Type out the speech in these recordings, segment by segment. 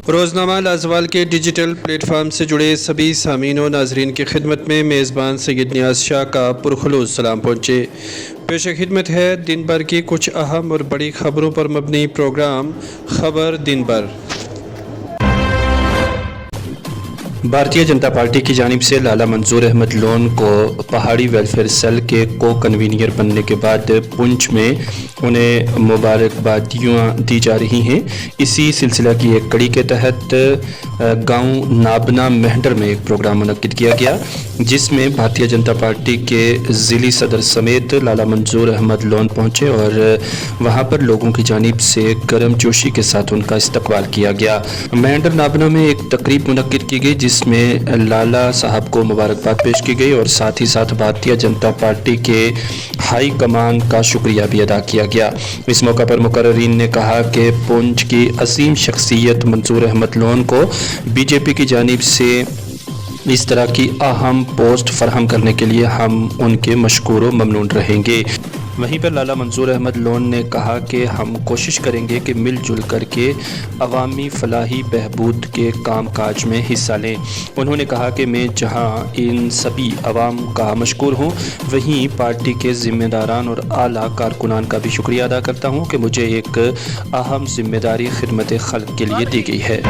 روزنامہ لازوال کے ڈیجیٹل پلیٹ فارم سے جڑے سبھی سامعین و ناظرین کی خدمت میں میزبان سید نیاز شاہ کا پرخلوص سلام پہنچے۔ پیش خدمت ہے دن بھر کی کچھ اہم اور بڑی خبروں پر مبنی پروگرام خبر دن بھر۔ بھارتیہ جنتا پارٹی کی جانب سے لالا منظور احمد لون کو پہاڑی ویلفیئر سیل کے کو کنوینر بننے کے بعد پنچ میں انہیں مبارکبادیاں دی جا رہی ہیں۔ اسی سلسلہ کی ایک کڑی کے تحت گاؤں نابنا مہنڈر میں ایک پروگرام منعقد کیا گیا، جس میں بھارتیہ جنتا پارٹی کے ضلعی صدر سمیت لالا منظور احمد لون پہنچے اور وہاں پر لوگوں کی جانب سے گرم جوشی کے ساتھ ان کا استقبال کیا گیا۔ مہنڈر نابنا میں ایک تقریب منعقد کی گئی جس میں لالا صاحب کو مبارکباد پیش کی گئی اور ساتھ ہی ساتھ بھارتیہ جنتا پارٹی کے ہائی کمان کا شکریہ بھی ادا کیا گیا۔ اس موقع پر مقررین نے کہا کہ پونچھ کی عظیم شخصیت منظور احمد لون کو بی جے پی کی جانب سے اس طرح کی اہم پوسٹ فراہم کرنے کے لیے ہم ان کے مشکور و ممنون رہیں گے۔ وہیں پر لالا منظور احمد لون نے کہا کہ ہم کوشش کریں گے کہ مل جل کر کے عوامی فلاحی بہبود کے کام کاج میں حصہ لیں۔ انہوں نے کہا کہ میں جہاں ان سبھی عوام کا مشکور ہوں، وہیں پارٹی کے ذمہ داران اور اعلیٰ کارکنان کا بھی شکریہ ادا کرتا ہوں کہ مجھے ایک اہم ذمہ داری خدمت خلق کے لیے دی گئی ہے۔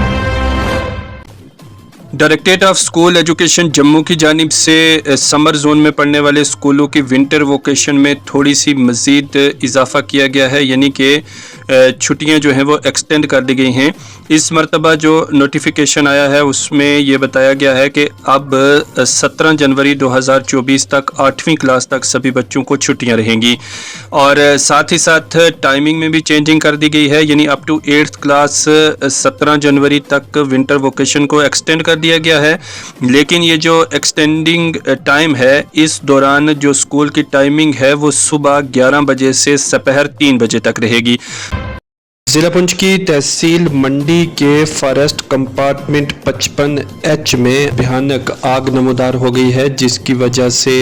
Directorate of school education Jammu کی جانب سے سمر زون میں پڑھنے والے اسکولوں کی ونٹر ووکیشن میں تھوڑی سی مزید اضافہ کیا گیا ہے، یعنی کہ چھٹیاں جو ہیں وہ ایکسٹینڈ کر دی گئی ہیں۔ اس مرتبہ جو نوٹیفیکیشن آیا ہے اس میں یہ بتایا گیا ہے کہ اب 17 جنوری 2024 تک 8ویں کلاس تک سبھی بچوں کو چھٹیاں رہیں گی، اور ساتھ ہی ساتھ ٹائمنگ میں بھی چینجنگ کر دی گئی ہے، یعنی اپ ٹو 8th کلاس 17 جنوری تک ونٹر ووکیشن کو ایکسٹینڈ کر دیا گیا ہے، لیکن یہ جو ایکسٹینڈنگ ٹائم ہے اس دوران جو اسکول کی ٹائمنگ ہے وہ صبح 11 بجے سے دوپہر 3 بجے تک رہے گی۔ ضلع پنچ کی تحصیل منڈی کے فارسٹ کمپارٹمنٹ 55H میں بھیانک آگ نمودار ہو گئی ہے، جس کی وجہ سے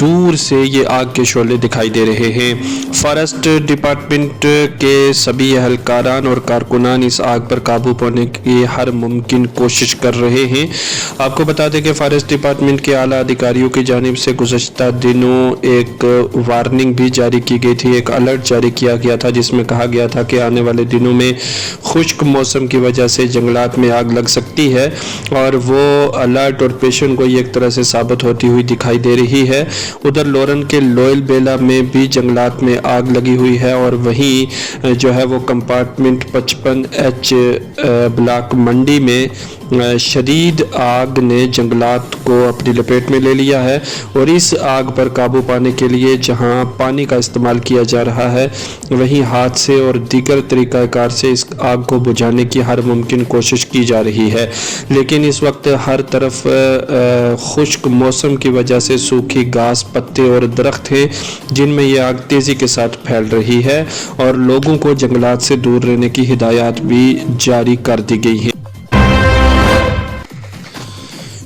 دور سے یہ آگ کے شعلے دکھائی دے رہے ہیں۔ فارسٹ ڈپارٹمنٹ کے سبھی اہلکاران اور کارکنان اس آگ پر قابو پانے کی ہر ممکن کوشش کر رہے ہیں۔ آپ کو بتا دیں کہ فارسٹ ڈپارٹمنٹ کے اعلیٰ ادھیکاریوں کی جانب سے گزشتہ دنوں ایک وارننگ بھی جاری کی گئی تھی، ایک الرٹ جاری کیا گیا تھا، جس میں کہا گیا تھا کہ آنے والے دنوں میں خشک موسم کی وجہ سے جنگلات میں آگ لگ سکتی ہے، اور وہ الرٹ اور پیشن گوئی ایک طرح سے ثابت ہوتی ہوئی دکھائی دے رہی ہے۔ ادھر لورن کے لوئل بیلا میں بھی جنگلات میں آگ لگی ہوئی ہے، اور وہیں جو ہے وہ کمپارٹمنٹ 55H بلاک منڈی میں شدید آگ نے جنگلات کو اپنی لپیٹ میں لے لیا ہے، اور اس آگ پر قابو پانے کے لیے جہاں پانی کا استعمال کیا جا رہا ہے، وہیں ہاتھ سے اور دیگر طریقہ کار سے اس آگ کو بجھانے کی ہر ممکن کوشش کی جا رہی ہے، لیکن اس وقت ہر طرف خشک موسم کی وجہ سے سوکھی گھاس، پتے اور درخت ہیں جن میں یہ آگ تیزی کے ساتھ پھیل رہی ہے، اور لوگوں کو جنگلات سے دور رہنے کی ہدایات بھی جاری کر دی گئی ہیں۔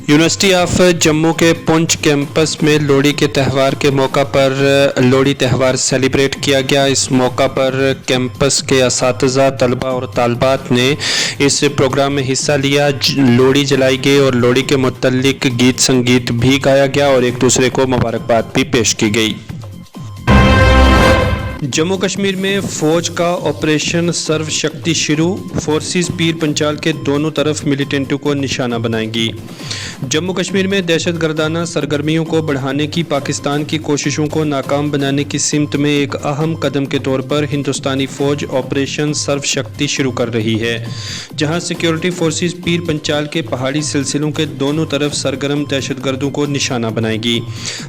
یونیورسٹی آف جموں کے پونچھ کیمپس میں لوہڑی کے تہوار کے موقع پر لوہڑی تہوار سیلیبریٹ کیا گیا۔ اس موقع پر کیمپس کے اساتذہ، طلبہ اور طالبات نے اس پروگرام میں حصہ لیا۔ لوہڑی جلائی گئی اور لوہڑی کے متعلق گیت سنگیت بھی گایا گیا اور ایک دوسرے کو مبارکباد بھی پیش کی گئی۔ جموں کشمیر میں فوج کا آپریشن سرو شکتی شروع، فورسز پیر پنچال کے دونوں طرف ملیٹنٹوں کو نشانہ بنائیں گی۔ جموں کشمیر میں دہشت گردانہ سرگرمیوں کو بڑھانے کی پاکستان کی کوششوں کو ناکام بنانے کی سمت میں ایک اہم قدم کے طور پر ہندوستانی فوج آپریشن سرو شکتی شروع کر رہی ہے، جہاں سیکیورٹی فورسز پیر پنچال کے پہاڑی سلسلوں کے دونوں طرف سرگرم دہشت گردوں کو نشانہ بنائے گی۔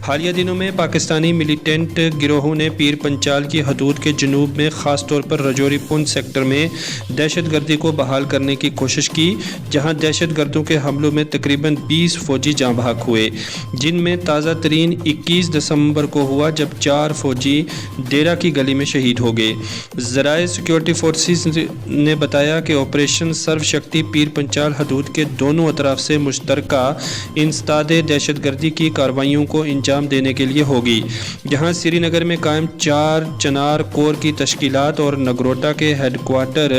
حالیہ دنوں میں پاکستانی ملیٹنٹ گروہوں نے پیر پنچال کی حدود کے جنوب میں خاص طور پر رجوری پونچھ سیکٹر میں دہشت گردی کو بحال کرنے کی کوشش کی، جہاں دہشت گردوں کے حملوں میں تقریباً 20 فوجی جاں بحق ہوئے، جن میں تازہ ترین 21 دسمبر کو ہوا جب 4 فوجی ڈیرا کی گلی میں شہید ہو گئے۔ ذرائع سیکیورٹی فورسز نے بتایا کہ آپریشن سرو شکتی پیر پنچال حدود کے دونوں اطراف سے مشترکہ انسداد دہشت گردی کی کارروائیوں کو انجام دینے کے لیے ہوگی، جہاں سری نگر میں قائم 4 چنار کور کی تشکیلات اور نگروٹا کے ہیڈ کوارٹر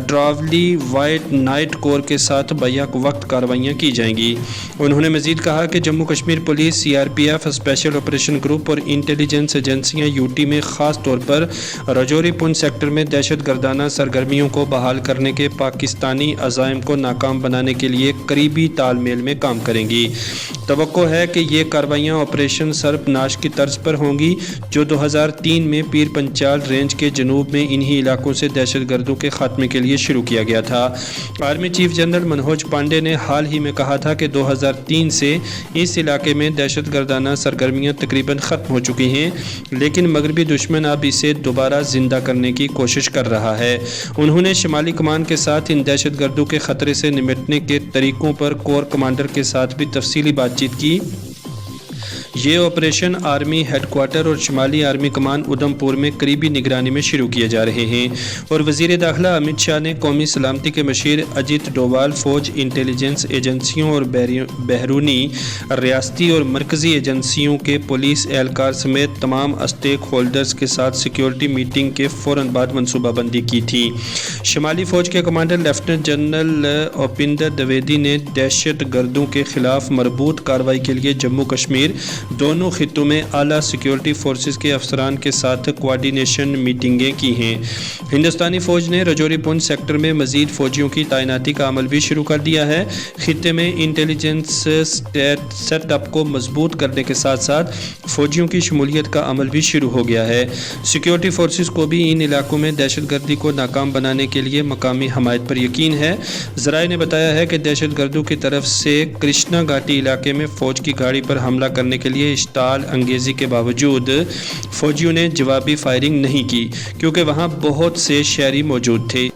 ڈراولی وائٹ نائٹ کور کے ساتھ بیک وقت کارروائیاں کی جائیں گی۔ انہوں نے مزید کہا کہ Jammu Kashmir police, C R P F, special operation group اور انٹیلیجنس ایجنسیاں یوٹی میں خاص طور پر راجوری پونچھ سیکٹر میں دہشت گردانہ سرگرمیوں کو بحال کرنے کے پاکستانی عزائم کو ناکام بنانے کے لیے قریبی تال میل میں کام کریں گی۔ توقع ہے کہ یہ کارروائیاں آپریشن سرپ ناش کی طرز پر ہوں گی، جو 2003 میں پیر پنچال رینج کے جنوب میں انہی علاقوں سے دہشت گردوں کے خاتمے کے لیے شروع کیا گیا تھا۔ Army chief general Manoj Pandey نے حال ہی میں کہا تھا کہ 2003 سے اس علاقے میں دہشت گردانہ سرگرمیاں تقریباً ختم ہو چکی ہیں، لیکن مغربی دشمن اب اسے دوبارہ زندہ کرنے کی کوشش کر رہا ہے۔ انہوں نے شمالی کمان کے ساتھ ان دہشت گردوں کے خطرے سے نمٹنے کے طریقوں پر کور کمانڈر کے ساتھ بھی تفصیلی بات چیت کی۔ یہ آپریشن آرمی ہیڈ کوارٹر اور شمالی آرمی کمان ادھم پور میں قریبی نگرانی میں شروع کیے جا رہے ہیں، اور وزیر داخلہ امت شاہ نے قومی سلامتی کے مشیر اجیت ڈووال، فوج، انٹیلیجنس ایجنسیوں اور بیرونی ریاستی اور مرکزی ایجنسیوں کے پولیس اہلکار سمیت تمام اسٹیک ہولڈرز کے ساتھ سیکیورٹی میٹنگ کے فوراً بعد منصوبہ بندی کی تھی۔ شمالی فوج کے کمانڈر لیفٹیننٹ جنرل اوپیندر دویدی نے دہشت گردوں کے خلاف مربوط کارروائی کے لیے جموں کشمیر، دونوں خطوں میں اعلیٰ سیکیورٹی فورسز کے افسران کے ساتھ کوارڈینیشن میٹنگیں کی ہیں۔ ہندوستانی فوج نے راجوری پونچھ سیکٹر میں مزید فوجیوں کی تعیناتی کا عمل بھی شروع کر دیا ہے۔ خطے میں انٹیلیجنس سیٹ اپ کو مضبوط کرنے کے ساتھ ساتھ فوجیوں کی شمولیت کا عمل بھی شروع ہو گیا ہے۔ سیکیورٹی فورسز کو بھی ان علاقوں میں دہشت گردی کو ناکام بنانے کے لیے مقامی حمایت پر یقین ہے۔ ذرائع نے بتایا ہے کہ دہشت گردوں کی طرف سے کرشنا گھاٹی علاقے میں فوج کی گاڑی پر حملہ کرنے کے لیے اشتعال انگیزی کے باوجود فوجیوں نے جوابی فائرنگ نہیں کی، کیونکہ وہاں بہت سے شہری موجود تھے۔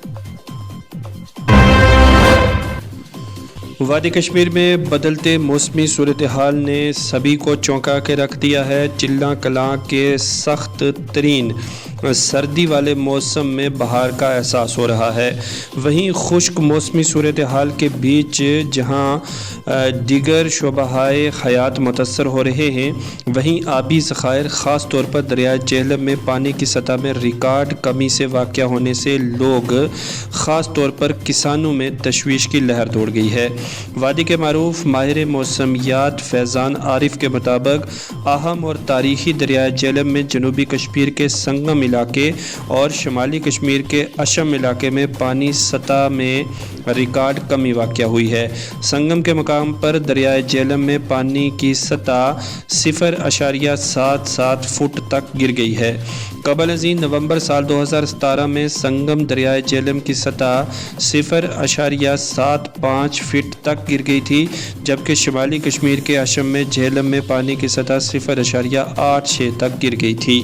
وادی کشمیر میں بدلتے موسمی صورتحال نے سبھی کو چونکا کے رکھ دیا ہے۔ چلاں کلاں کے سخت ترین سردی والے موسم میں بہار کا احساس ہو رہا ہے، وہیں خشک موسمی صورتحال کے بیچ جہاں دیگر شعبۂ حیات متاثر ہو رہے ہیں، وہیں آبی ذخائر خاص طور پر دریائے جہلم میں پانی کی سطح میں ریکارڈ کمی سے واقع ہونے سے لوگ، خاص طور پر کسانوں میں تشویش کی لہر دوڑ گئی ہے۔ وادی کے معروف ماہر موسمیات فیضان عارف کے مطابق اہم اور تاریخی دریائے جہلم میں جنوبی کشمیر کے سنگم علاقے اور شمالی کشمیر کے اشم علاقے میں پانی سطح میں ریکارڈ کمی واقع ہوئی ہے۔ سنگم کے مقام پر دریائے جہلم میں پانی کی سطح 0.77 فٹ تک گر گئی ہے۔ قبل ازیں نومبر سال 2017 میں سنگم دریائے جہلم کی سطح 0.75 فٹ تک گر گئی تھی، جبکہ شمالی کشمیر کے اشم میں جہلم میں پانی کی سطح 0.86 تک گر گئی تھی۔